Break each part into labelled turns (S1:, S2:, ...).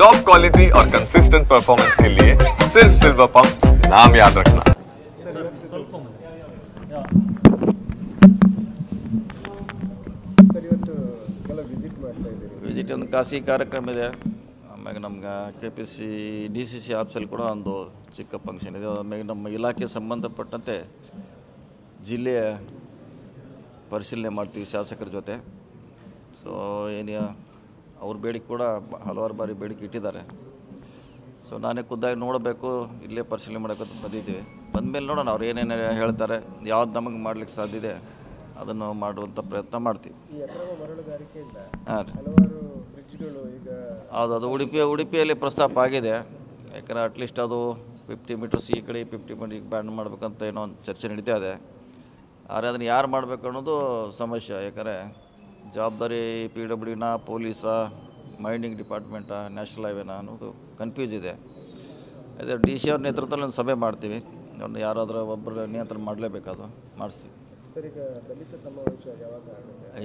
S1: Top quality और consistent performance के लिए सिर्फ सिल्वर पंप नाम याद रखना।
S2: ವಿಸಿಟ್ ಒಂದು ಖಾಸಗಿ ಕಾರ್ಯಕ್ರಮ ಇದೆ. ಆಮೇಲೆ ನಮ್ಗೆ KPC DCC ಆಫೀಸಲ್ಲಿ ಕೂಡ ಒಂದು ಚಿಕ್ಕ ಫಂಕ್ಷನ್ ಇದೆ. ಆಮೇಲೆ ನಮ್ಮ ಇಲಾಖೆ ಸಂಬಂಧಪಟ್ಟಂತೆ ಜಿಲ್ಲೆಯ ಪರಿಶೀಲನೆ ಮಾಡ್ತೀವಿ ಶಾಸಕರ ಜೊತೆ. ಸೊ ಏನು ಅವ್ರ ಬೇಡಿಕೆ ಕೂಡ ಹಲವಾರು ಬಾರಿ ಬೇಡಿಕೆ ಇಟ್ಟಿದ್ದಾರೆ. ಸೊ ನಾನೇ ಖುದ್ದಾಗಿ ನೋಡಬೇಕು, ಇಲ್ಲೇ ಪರಿಶೀಲನೆ ಮಾಡೋಕ್ಕಂತ ಬಂದಿದ್ದೀವಿ. ಬಂದಮೇಲೆ ನೋಡೋಣ ಅವ್ರು ಏನೇನು ಹೇಳ್ತಾರೆ, ಯಾವ್ದು ನಮಗೆ ಮಾಡ್ಲಿಕ್ಕೆ ಸಾಧ್ಯ ಇದೆ ಅದನ್ನು ಮಾಡುವಂಥ ಪ್ರಯತ್ನ ಮಾಡ್ತೀವಿ. ಹಾಂ ಹೌದು, ಅದು ಉಡುಪಿಯಲ್ಲಿ ಪ್ರಸ್ತಾಪ ಆಗಿದೆ. ಯಾಕಂದರೆ ಅಟ್ಲೀಸ್ಟ್ ಅದು 50 ಮೀಟರ್ಸ್ ಈ ಕಡೆ 50 ಮೀಟರ್ ಬ್ಯಾನ್ ಮಾಡಬೇಕಂತ ಏನೋ ಒಂದು ಚರ್ಚೆ ನಡೀತಾ ಇದೆ. ಆದರೆ ಅದನ್ನು ಯಾರು ಮಾಡಬೇಕು ಅನ್ನೋದು ಸಮಸ್ಯೆ. ಯಾಕಂದರೆ ಜವಾಬ್ದಾರಿ PWDನ, ಪೊಲೀಸಾ, ಮೈನಿಂಗ್ ಡಿಪಾರ್ಟ್ಮೆಂಟಾ, ನ್ಯಾಷನಲ್ ಹೈವೇನ ಅನ್ನೋದು ಕನ್ಫ್ಯೂಸ್ ಇದೆ. ಅದೇ DC ಅವ್ರ ನೇತೃತ್ವದಲ್ಲಿ ಒಂದು ಸಭೆ ಮಾಡ್ತೀವಿ. ಒಂದು ಯಾರಾದರೂ ಒಬ್ಬರು ನಿಯಂತ್ರಣ ಮಾಡಲೇಬೇಕದು ಮಾಡಿಸ್ತೀವಿ.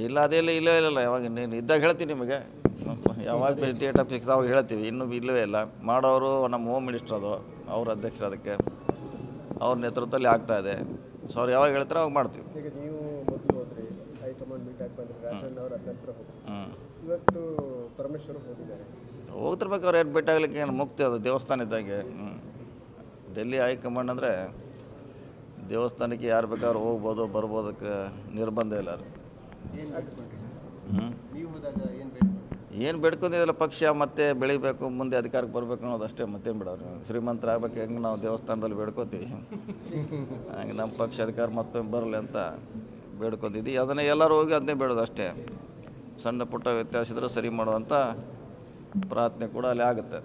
S2: ಇಲ್ಲ ಅದೆಲ್ಲ ಇಲ್ಲ ಯಾವಾಗ ನೀನು ಇದ್ದಾಗ ಹೇಳ್ತೀನಿ ನಿಮಗೆ. ಯಾವಾಗ ಡೇಟ್ ಆಫ್ ಫಿಕ್ಸ್ ಅವಾಗ ಹೇಳ್ತೀವಿ. ಇನ್ನೂ ಇಲ್ಲವೇ ಇಲ್ಲ. ಮಾಡೋರು ನಮ್ಮ ಹೋಮ್ ಮಿನಿಸ್ಟರ್ ಅದು, ಅವ್ರ ಅಧ್ಯಕ್ಷರು, ಅದಕ್ಕೆ ಅವ್ರ ನೇತೃತ್ವದಲ್ಲಿ ಆಗ್ತಾಯಿದೆ. ಸೊ ಅವ್ರು ಯಾವಾಗ ಹೇಳ್ತಾರೆ ಅವಾಗ ಮಾಡ್ತೀವಿ. ಹೋಗ್ತಿರ್ಬೇಕು. ಅವ್ರು ಏನು ಭೇಟಿ ಆಗ್ಲಿಕ್ಕೆ ಏನು ಮುಕ್ತಿ, ಅದು ದೇವಸ್ಥಾನ ಇದ್ದಂಗೆ. ಡೆಲ್ಲಿ ಹೈಕಮಾಂಡ್ ಅಂದರೆ ದೇವಸ್ಥಾನಕ್ಕೆ ಯಾರು ಬೇಕಾದ್ರೂ ಹೋಗ್ಬೋದು, ಬರ್ಬೋದಕ್ಕೆ ನಿರ್ಬಂಧ ಇಲ್ಲ. ಏನು ಬೇಡ್ಕೊಂಡಿದ್ದಲ್ಲ, ಪಕ್ಷ ಮತ್ತೆ ಬೆಳಿಬೇಕು, ಮುಂದೆ ಅಧಿಕಾರಕ್ಕೆ ಬರಬೇಕು ಅನ್ನೋದು ಅಷ್ಟೇ. ಮತ್ತೇನು ಬಿಡೋರು, ಶ್ರೀಮಂತರ ಆಗ್ಬೇಕು ಹೆಂಗೆ ನಾವು ದೇವಸ್ಥಾನದಲ್ಲಿ ಬೇಡ್ಕೋತೀವಿ, ಹಂಗೆ ನಮ್ಮ ಪಕ್ಷ ಅಧಿಕಾರ ಮತ್ತೊಮ್ಮೆ ಬರಲಿ ಅಂತ ಬೇಡ್ಕೊತಿದ್ವಿ. ಅದನ್ನೇ ಎಲ್ಲರೂ ಹೋಗಿ ಅದನ್ನೇ ಬೇಡೋದು ಅಷ್ಟೇ. ಸಣ್ಣ ಪುಟ್ಟ ವ್ಯತ್ಯಾಸ ಇದ್ದರೆ ಸರಿ ಮಾಡುವಂಥ ಪ್ರಾರ್ಥನೆ ಕೂಡ ಅಲ್ಲಿ ಆಗುತ್ತೆ.